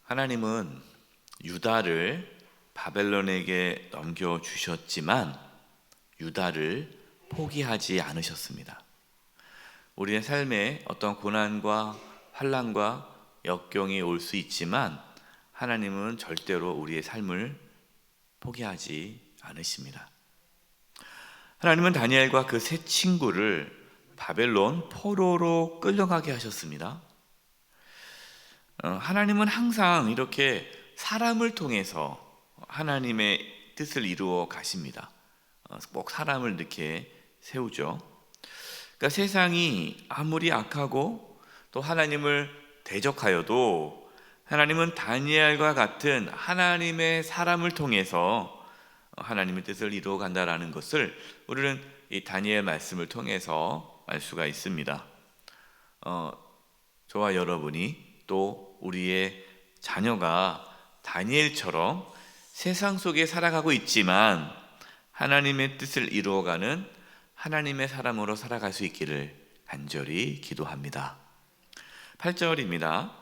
하나님은 유다를 바벨론에게 넘겨주셨지만 유다를 포기하지 않으셨습니다. 우리의 삶에 어떤 고난과 환난과 역경이 올 수 있지만 하나님은 절대로 우리의 삶을 포기하지 않으십니다. 하나님은 다니엘과 그 세 친구를 바벨론 포로로 끌려가게 하셨습니다. 하나님은 항상 이렇게 사람을 통해서 하나님의 뜻을 이루어 가십니다. 꼭 사람을 이렇게 세우죠. 그러니까 세상이 아무리 악하고 또 하나님을 대적하여도 하나님은 다니엘과 같은 하나님의 사람을 통해서 하나님의 뜻을 이루어 간다라는 것을 우리는 이 다니엘 말씀을 통해서 알 수가 있습니다. 저와 여러분이 또 우리의 자녀가 다니엘처럼 세상 속에 살아가고 있지만 하나님의 뜻을 이루어가는 하나님의 사람으로 살아갈 수 있기를 간절히 기도합니다. 8절입니다.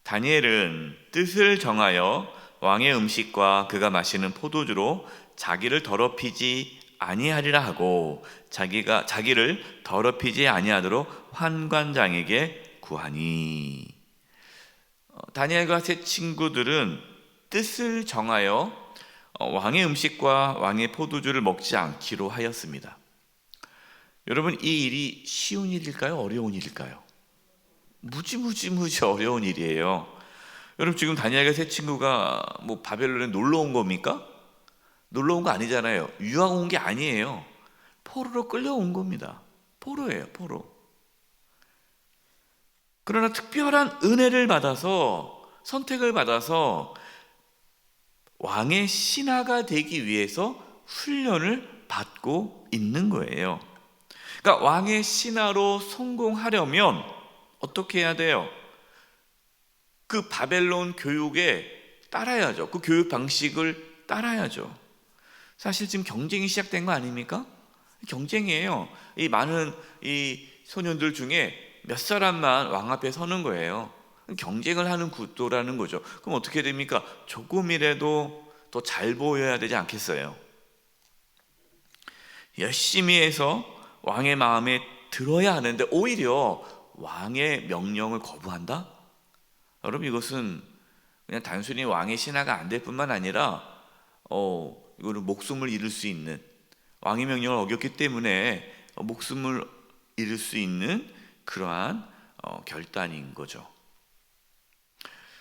다니엘은 뜻을 정하여 왕의 음식과 그가 마시는 포도주로 자기를 더럽히지 아니하리라 하고 자기를 더럽히지 아니하도록 환관장에게 구하니. 다니엘과 세 친구들은 뜻을 정하여 왕의 음식과 왕의 포도주를 먹지 않기로 하였습니다. 여러분, 이 일이 쉬운 일일까요? 어려운 일일까요? 무지 어려운 일이에요. 여러분, 지금 다니엘과 세 친구가 바벨론에 놀러 온 겁니까? 놀러 온 거 아니잖아요. 유학 온 게 아니에요. 포로로 끌려온 겁니다. 포로예요, 포로. 그러나 특별한 은혜를 받아서, 선택을 받아서 왕의 신하가 되기 위해서 훈련을 받고 있는 거예요. 그러니까 왕의 신하로 성공하려면 어떻게 해야 돼요? 그 바벨론 교육에 따라야죠. 그 교육 방식을 따라야죠. 사실 지금 경쟁이 시작된 거 아닙니까? 경쟁이에요. 이 많은 이 소년들 중에 몇 사람만 왕 앞에 서는 거예요. 경쟁을 하는 구도라는 거죠. 그럼 어떻게 됩니까? 조금이라도 더 잘 보여야 되지 않겠어요? 열심히 해서 왕의 마음에 들어야 하는데 오히려 왕의 명령을 거부한다? 여러분, 이것은 그냥 단순히 왕의 신하가 안 될 뿐만 아니라 이거는 목숨을 잃을 수 있는, 왕의 명령을 어겼기 때문에 목숨을 잃을 수 있는 그러한 결단인 거죠.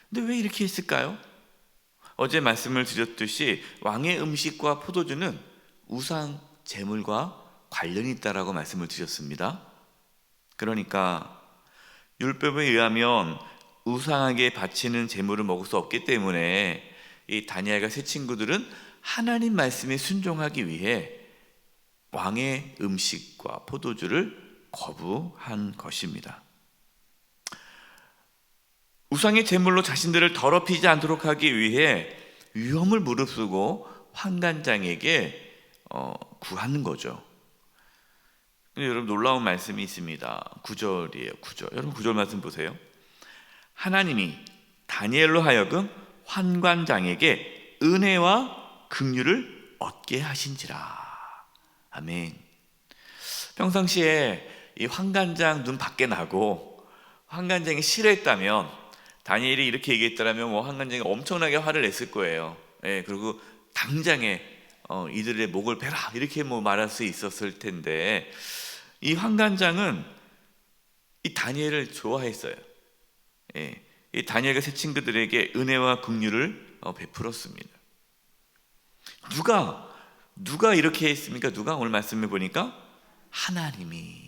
근데 왜 이렇게 했을까요? 어제 말씀을 드렸듯이 왕의 음식과 포도주는 우상 제물과 관련이 있다라고 말씀을 드렸습니다. 그러니까 율법에 의하면 우상에게 바치는 제물을 먹을 수 없기 때문에 이 다니엘과 세 친구들은 하나님 말씀에 순종하기 위해 왕의 음식과 포도주를 거부한 것입니다. 우상의 제물로 자신들을 더럽히지 않도록 하기 위해 위험을 무릅쓰고 환관장에게 구하는 거죠. 근데 여러분, 놀라운 말씀이 있습니다. 9절이에요. 9절. 여러분, 9절 말씀 보세요. 하나님이 다니엘로 하여금 환관장에게 은혜와 긍휼을 얻게 하신지라. 아멘. 평상시에 이 환관장 눈 밖에 나고 환관장이 싫어했다면, 다니엘이 이렇게 얘기했더라면 환관장이 엄청나게 화를 냈을 거예요. 그리고 당장에 이들의 목을 베라 이렇게 말할 수 있었을 텐데, 이 환관장은 이 다니엘을 좋아했어요. 이 다니엘과 세 친구들에게 은혜와 긍휼을 베풀었습니다. 누가 이렇게 했습니까? 누가? 오늘 말씀해 보니까 하나님이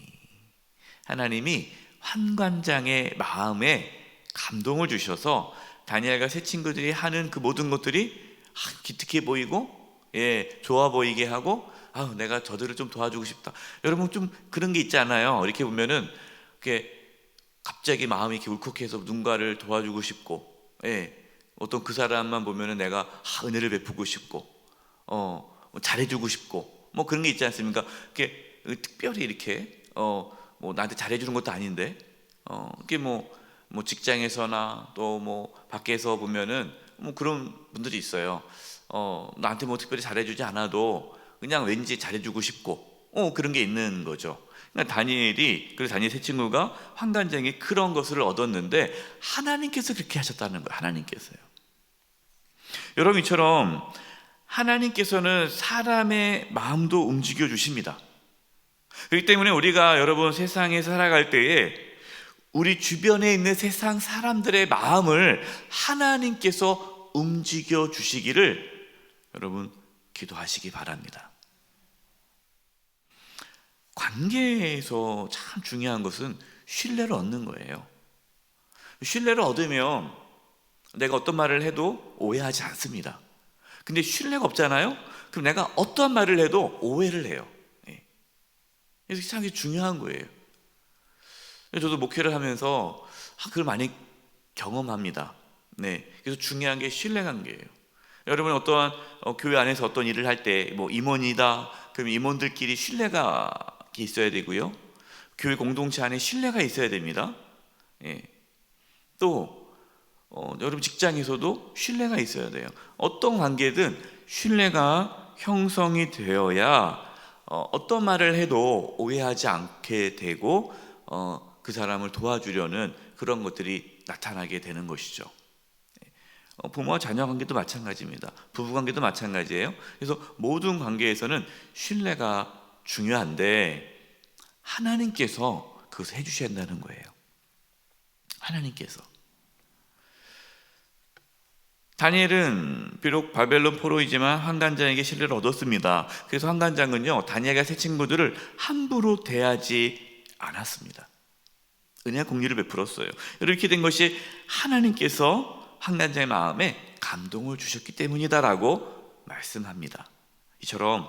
환관장의 마음에 감동을 주셔서 다니엘과 세 친구들이 하는 그 모든 것들이 기특해 보이고 좋아 보이게 하고 내가 저들을 좀 도와주고 싶다. 여러분, 좀 그런 게 있지 않아요? 이렇게 보면은 이렇게 갑자기 마음이 이렇게 울컥해서 누군가를 도와주고 싶고, 어떤 그 사람만 보면은 내가 은혜를 베푸고 싶고, 잘해주고 싶고, 그런 게 있지 않습니까? 이렇게 특별히 이렇게 나한테 잘해주는 것도 아닌데, 이게 뭐 직장에서나 또 뭐 밖에서 보면은 뭐 그런 분들이 있어요. 나한테 뭐 특별히 잘해주지 않아도 그냥 왠지 잘해주고 싶고 그런 게 있는 거죠. 그러니까 그래서 다니엘 세 친구가 환관장에 그런 것을 얻었는데 하나님께서 그렇게 하셨다는 거예요. 하나님께서요. 여러분, 이처럼 하나님께서는 사람의 마음도 움직여 주십니다. 그렇기 때문에 우리가 여러분 세상에 살아갈 때에 우리 주변에 있는 세상 사람들의 마음을 하나님께서 움직여 주시기를 여러분 기도하시기 바랍니다. 관계에서 참 중요한 것은 신뢰를 얻는 거예요. 신뢰를 얻으면 내가 어떤 말을 해도 오해하지 않습니다. 근데 신뢰가 없잖아요? 그럼 내가 어떠한 말을 해도 오해를 해요. 그래서 참 중요한 거예요. 저도 목회를 하면서 그걸 많이 경험합니다. 그래서 중요한 게 신뢰관계예요. 여러분, 어떠한 교회 안에서 어떤 일을 할 때 뭐 임원이다. 그럼 임원들끼리 신뢰가 있어야 되고요. 교회 공동체 안에 신뢰가 있어야 됩니다. 또 여러분 직장에서도 신뢰가 있어야 돼요. 어떤 관계든 신뢰가 형성이 되어야 어떤 말을 해도 오해하지 않게 되고 그 사람을 도와주려는 그런 것들이 나타나게 되는 것이죠. 부모와 자녀 관계도 마찬가지입니다. 부부 관계도 마찬가지예요. 그래서 모든 관계에서는 신뢰가 중요한데 하나님께서 그것을 해주셔야 한다는 거예요. 하나님께서. 다니엘은 비록 바벨론 포로이지만 환관장에게 신뢰를 얻었습니다. 그래서 환관장은요, 다니엘과 세 친구들을 함부로 대하지 않았습니다. 은혜와 공유를 베풀었어요. 이렇게 된 것이 하나님께서 환관장의 마음에 감동을 주셨기 때문이다라고 말씀합니다. 이처럼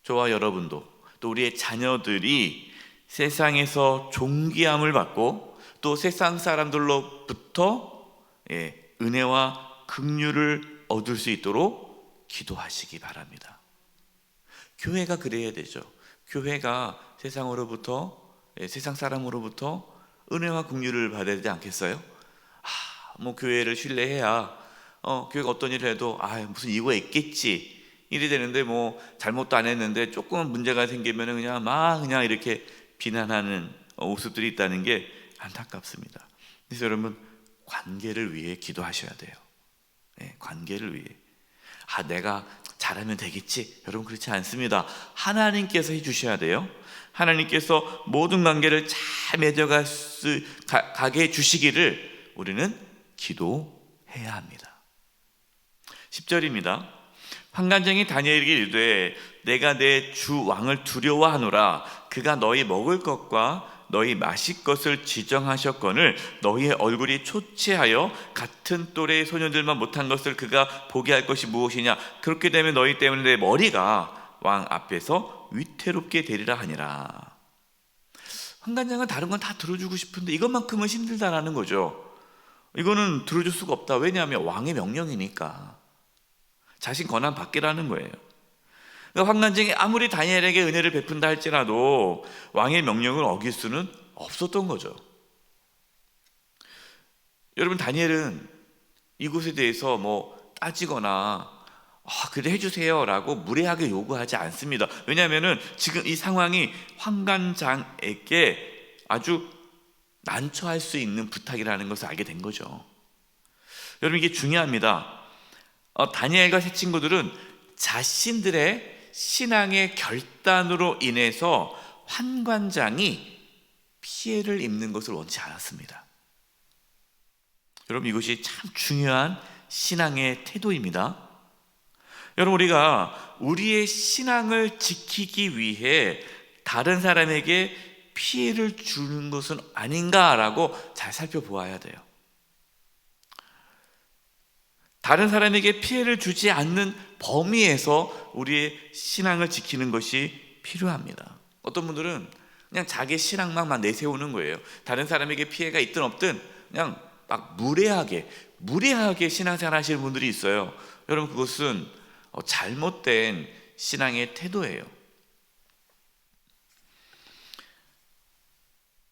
저와 여러분도 또 우리의 자녀들이 세상에서 존귀함을 받고 또 세상 사람들로부터 은혜와 긍휼을 얻을 수 있도록 기도하시기 바랍니다. 교회가 그래야 되죠. 교회가 세상 사람으로부터 은혜와 긍휼을 받아야 되지 않겠어요? 뭐 교회를 신뢰해야 교회가 어떤 일을 해도 무슨 이유가 있겠지 이래 되는데 뭐 잘못도 안 했는데 조금 문제가 생기면 그냥 이렇게 비난하는 모습들이 있다는 게 안타깝습니다. 그래서 여러분 관계를 위해 기도하셔야 돼요. 관계를 위해. 내가 잘하면 되겠지. 여러분 그렇지 않습니다. 하나님께서 해주셔야 돼요. 하나님께서 모든 관계를 잘 맺어가게 해주시기를 우리는 기도해야 합니다. 10절입니다. 환관장이 다니엘에게 이르되 내가 내 주 왕을 두려워하노라. 그가 너희 먹을 것과 너희 마실 것을 지정하셨거늘 너희의 얼굴이 초췌하여 같은 또래의 소년들만 못한 것을 그가 보게 할 것이 무엇이냐. 그렇게 되면 너희 때문에 내 머리가 왕 앞에서 위태롭게 되리라 하니라. 환관장은 다른 건 다 들어주고 싶은데 이것만큼은 힘들다라는 거죠. 이거는 들어줄 수가 없다. 왜냐하면 왕의 명령이니까. 자신 권한 받기라는 거예요. 그러니까 환관장이 아무리 다니엘에게 은혜를 베푼다 할지라도 왕의 명령을 어길 수는 없었던 거죠. 여러분 다니엘은 이곳에 대해서 뭐 따지거나 그래 해주세요 라고 무례하게 요구하지 않습니다. 왜냐하면 지금 이 상황이 환관장에게 아주 난처할 수 있는 부탁이라는 것을 알게 된 거죠. 여러분 이게 중요합니다. 다니엘과 세 친구들은 자신들의 신앙의 결단으로 인해서 환관장이 피해를 입는 것을 원치 않았습니다. 여러분 이것이 참 중요한 신앙의 태도입니다. 여러분 우리가 우리의 신앙을 지키기 위해 다른 사람에게 피해를 주는 것은 아닌가라고 잘 살펴보아야 돼요. 다른 사람에게 피해를 주지 않는 범위에서 우리의 신앙을 지키는 것이 필요합니다. 어떤 분들은 그냥 자기 신앙만 내세우는 거예요. 다른 사람에게 피해가 있든 없든 그냥 막 무례하게 신앙생활 하시는 분들이 있어요. 여러분 그것은 잘못된 신앙의 태도예요.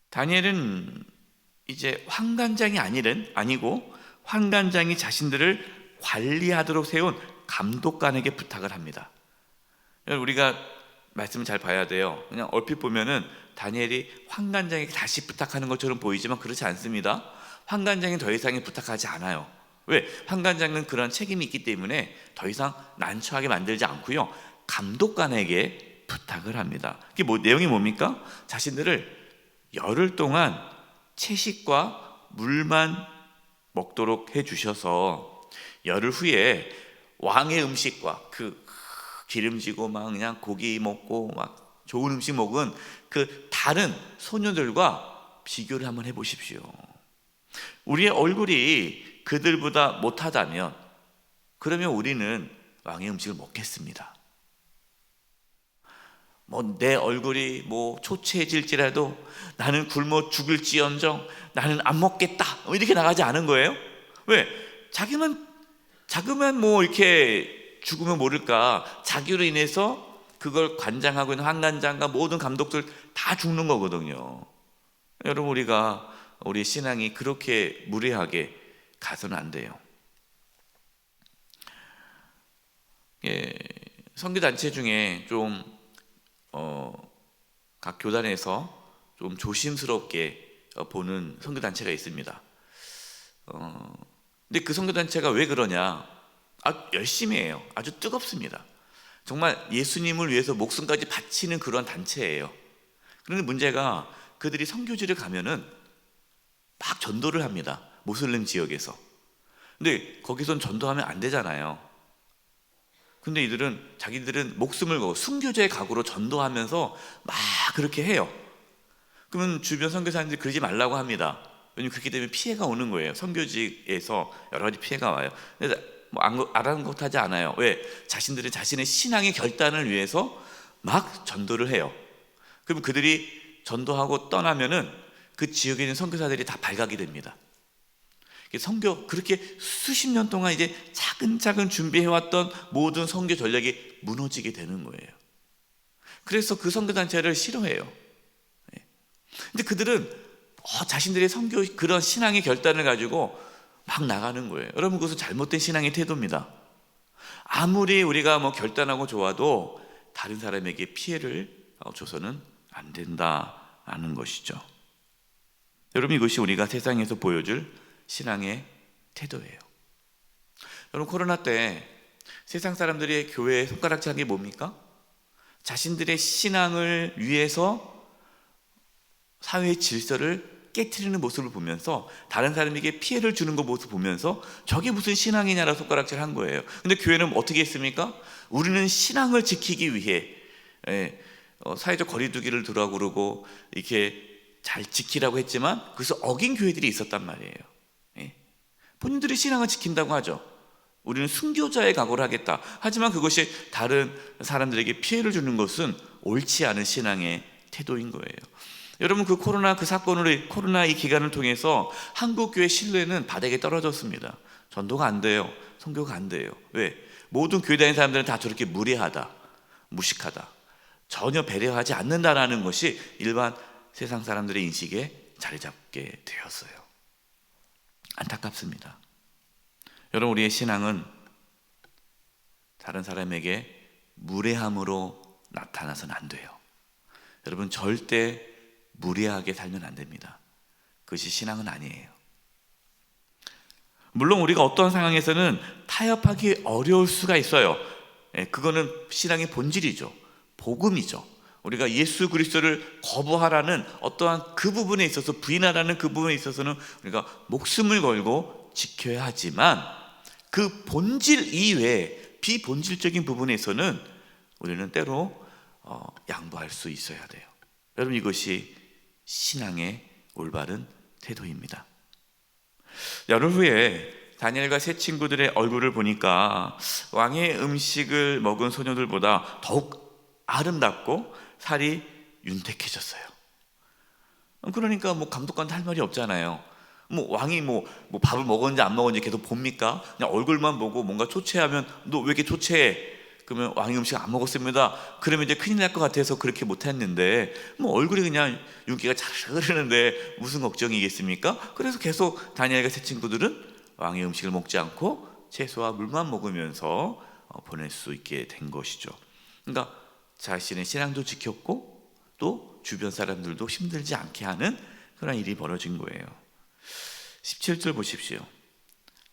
다니엘은 이제 환관장이 아니고 환관장이 자신들을 관리하도록 세운 감독관에게 부탁을 합니다. 우리가 말씀을 잘 봐야 돼요. 그냥 얼핏 보면은 다니엘이 환관장에게 다시 부탁하는 것처럼 보이지만 그렇지 않습니다. 환관장이 더 이상의 부탁하지 않아요. 왜? 환관장은 그런 책임이 있기 때문에 더 이상 난처하게 만들지 않고요, 감독관에게 부탁을 합니다. 이게 내용이 뭡니까? 자신들을 열흘 동안 채식과 물만 먹도록 해주셔서 열흘 후에 왕의 음식과 그 기름지고 막 그냥 고기 먹고 막 좋은 음식 먹은 그 다른 소녀들과 비교를 한번 해보십시오. 우리의 얼굴이 그들보다 못하다면 그러면 우리는 왕의 음식을 먹겠습니다. 내 얼굴이 초췌해질지라도 나는 굶어 죽을지언정 나는 안 먹겠다, 이렇게 나가지 않은 거예요. 왜? 자기만 이렇게 죽으면 모를까, 자기로 인해서 그걸 관장하고 있는 환관장과 모든 감독들 다 죽는 거거든요. 여러분, 우리 신앙이 그렇게 무례하게 가서는 안 돼요. 선교단체 중에 좀 각 교단에서 좀 조심스럽게 보는 선교단체가 있습니다. 근데 그 선교단체가 왜 그러냐? 열심히 해요. 아주 뜨겁습니다. 정말 예수님을 위해서 목숨까지 바치는 그런 단체예요. 그런데 문제가 그들이 선교지를 가면은 막 전도를 합니다. 모슬림 지역에서. 근데 거기선 전도하면 안 되잖아요. 근데 자기들은 목숨을 걸고 순교자의 각오로 전도하면서 막 그렇게 해요. 그러면 주변 선교사님들이 그러지 말라고 합니다. 왜냐면 그렇게 되면 피해가 오는 거예요. 선교지에서 여러 가지 피해가 와요. 아랑곳하지 않아요. 왜? 자신들은 자신의 신앙의 결단을 위해서 막 전도를 해요. 그럼 그들이 전도하고 떠나면은 그 지역에 있는 선교사들이 다 발각이 됩니다. 그렇게 수십 년 동안 이제 차근차근 준비해왔던 모든 선교 전략이 무너지게 되는 거예요. 그래서 그 선교단체를 싫어해요. 근데 그들은 자신들의 선교 그런 신앙의 결단을 가지고 막 나가는 거예요. 여러분, 그것은 잘못된 신앙의 태도입니다. 아무리 우리가 결단하고 좋아도 다른 사람에게 피해를 줘서는 안 된다라는 것이죠. 여러분, 이것이 우리가 세상에서 보여줄 신앙의 태도예요. 여러분, 코로나 때 세상 사람들이 교회에 손가락질 한 게 뭡니까? 자신들의 신앙을 위해서 사회의 질서를 깨트리는 모습을 보면서 다른 사람에게 피해를 주는 모습을 보면서 저게 무슨 신앙이냐라고 손가락질 한 거예요. 근데 교회는 어떻게 했습니까? 우리는 신앙을 지키기 위해 사회적 거리두기를 두라고 그러고 이렇게 잘 지키라고 했지만 그것을 어긴 교회들이 있었단 말이에요. 본인들이 신앙을 지킨다고 하죠. 우리는 순교자의 각오를 하겠다. 하지만 그것이 다른 사람들에게 피해를 주는 것은 옳지 않은 신앙의 태도인 거예요. 여러분, 코로나 이 기간을 통해서 한국 교회 신뢰는 바닥에 떨어졌습니다. 전도가 안 돼요. 선교가 안 돼요. 왜? 모든 교회 다니는 사람들은 다 저렇게 무례하다, 무식하다, 전혀 배려하지 않는다라는 것이 일반 세상 사람들의 인식에 자리 잡게 되었어요. 안타깝습니다. 여러분, 우리의 신앙은 다른 사람에게 무례함으로 나타나서는 안 돼요. 여러분, 절대 무례하게 살면 안 됩니다. 그것이 신앙은 아니에요. 물론 우리가 어떤 상황에서는 타협하기 어려울 수가 있어요. 그거는 신앙의 본질이죠. 복음이죠. 우리가 예수 그리스도를 거부하라는 어떠한 그 부분에 있어서, 부인하라는 그 부분에 있어서는 우리가 목숨을 걸고 지켜야 하지만 그 본질 이외에 비본질적인 부분에서는 우리는 때로 양보할 수 있어야 돼요. 여러분, 이것이 신앙의 올바른 태도입니다. 열흘 후에 다니엘과 세 친구들의 얼굴을 보니까 왕의 음식을 먹은 소녀들보다 더욱 아름답고 살이 윤택해졌어요. 그러니까 감독관도 할 말이 없잖아요. 왕이 밥을 먹었는지 안 먹었는지 계속 봅니까? 그냥 얼굴만 보고 뭔가 초췌하면 너 왜 이렇게 초췌해? 그러면 왕이 음식 안 먹었습니다. 그러면 이제 큰일 날 것 같아서 그렇게 못했는데 뭐 얼굴이 그냥 윤기가 자르르 흐르는데 무슨 걱정이겠습니까? 그래서 계속 다니엘과 세 친구들은 왕의 음식을 먹지 않고 채소와 물만 먹으면서 보낼 수 있게 된 것이죠. 그러니까 자신의 신앙도 지켰고 또 주변 사람들도 힘들지 않게 하는 그런 일이 벌어진 거예요. 17절 보십시오.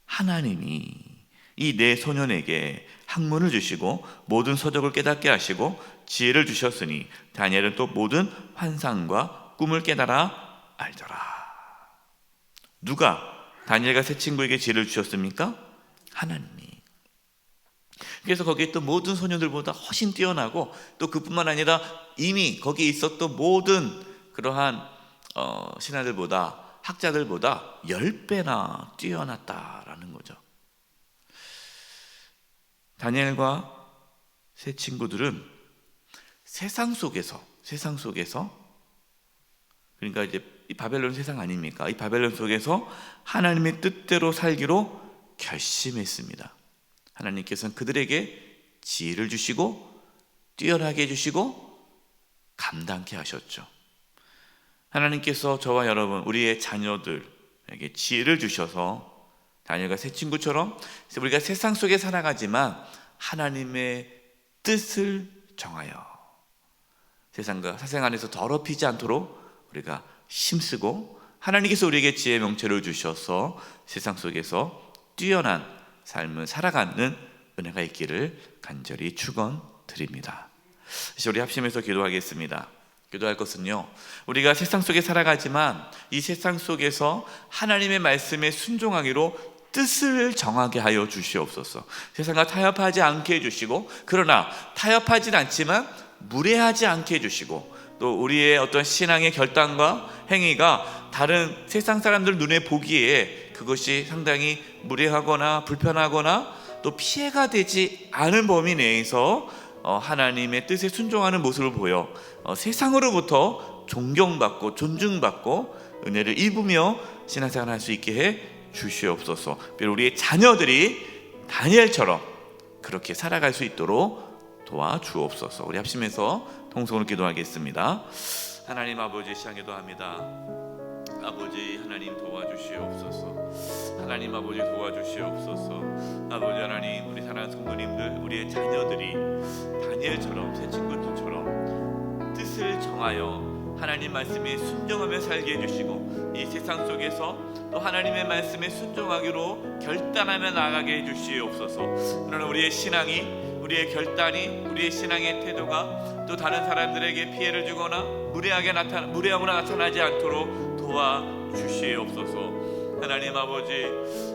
하나님이 이 네 소년에게 학문을 주시고 모든 서적을 깨닫게 하시고 지혜를 주셨으니 다니엘은 또 모든 환상과 꿈을 깨달아 알더라. 누가 다니엘과 세 친구에게 지혜를 주셨습니까? 하나님이. 그래서 거기에 또 모든 소년들보다 훨씬 뛰어나고 또 그뿐만 아니라 이미 거기에 있었던 모든 그러한 신하들보다 학자들보다 10배나 뛰어났다라는 거죠. 다니엘과 세 친구들은 세상 속에서 그러니까 이제 이 바벨론 세상 아닙니까? 이 바벨론 속에서 하나님의 뜻대로 살기로 결심했습니다. 하나님께서는 그들에게 지혜를 주시고 뛰어나게 해주시고 감당케 하셨죠. 하나님께서 저와 여러분, 우리의 자녀들에게 지혜를 주셔서 다니엘과 세 친구처럼 우리가 세상 속에 살아가지만 하나님의 뜻을 정하여 세상과 사생 안에서 더럽히지 않도록 우리가 힘쓰고 하나님께서 우리에게 지혜의 명체를 주셔서 세상 속에서 뛰어난 삶을 살아가는 은혜가 있기를 간절히 축원드립니다. 이제 우리 합심해서 기도하겠습니다. 기도할 것은요, 우리가 세상 속에 살아가지만 이 세상 속에서 하나님의 말씀에 순종하기로 뜻을 정하게 하여 주시옵소서. 세상과 타협하지 않게 해주시고, 그러나 타협하진 않지만 무례하지 않게 해주시고, 또 우리의 어떤 신앙의 결단과 행위가 다른 세상 사람들 눈에 보기에 그것이 상당히 무례하거나 불편하거나 또 피해가 되지 않은 범위 내에서 하나님의 뜻에 순종하는 모습을 보여 세상으로부터 존경받고 존중받고 은혜를 입으며 신앙생활을 할 수 있게 해 주시옵소서. 우리의 자녀들이 다니엘처럼 그렇게 살아갈 수 있도록 도와주옵소서. 우리 합심해서 통성으로 기도하겠습니다. 하나님 아버지, 시간 기도합니다. 아버지 하나님 도와주시옵소서. 하나님 아버지 도와주시옵소서. 아버지 하나님, 우리 사랑하는 성도님들, 우리의 자녀들이 다니엘처럼 새 친구들처럼 뜻을 정하여 하나님 말씀에 순종하며 살게 해주시고 이 세상 속에서 또 하나님의 말씀에 순종하기로 결단하며 나아가게 해주시옵소서. 그러나 우리의 신앙이, 우리의 결단이, 우리의 신앙의 태도가 또 다른 사람들에게 피해를 주거나 무례함으로 나타나지 않도록 도와주시옵소서. 하나님 아버지,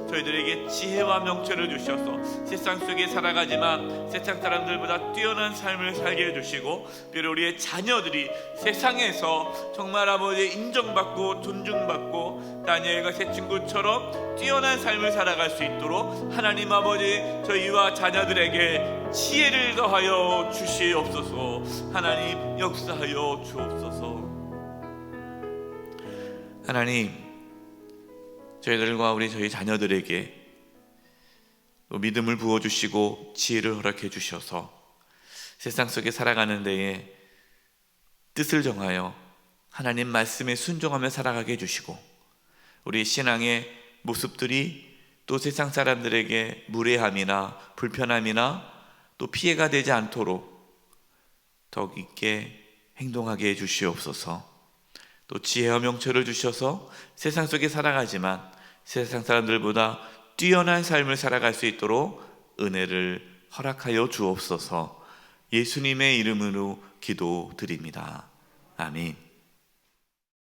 저희들에게 지혜와 명철을 주셔서 세상 속에 살아가지만 세상 사람들보다 뛰어난 삶을 살게 해주시고, 비록 우리의 자녀들이 세상에서 정말 아버지 인정받고 존중받고 다니엘과 새 친구처럼 뛰어난 삶을 살아갈 수 있도록 하나님 아버지, 저희와 자녀들에게 지혜를 더하여 주시옵소서. 하나님 역사하여 주옵소서. 하나님, 저희들과 저희 자녀들에게 믿음을 부어주시고 지혜를 허락해 주셔서 세상 속에 살아가는 데에 뜻을 정하여 하나님 말씀에 순종하며 살아가게 해주시고, 우리 신앙의 모습들이 또 세상 사람들에게 무례함이나 불편함이나 또 피해가 되지 않도록 더 깊게 행동하게 해주시옵소서. 또 지혜와 명철을 주셔서 세상 속에 살아가지만 세상 사람들보다 뛰어난 삶을 살아갈 수 있도록 은혜를 허락하여 주옵소서. 예수님의 이름으로 기도드립니다. 아멘.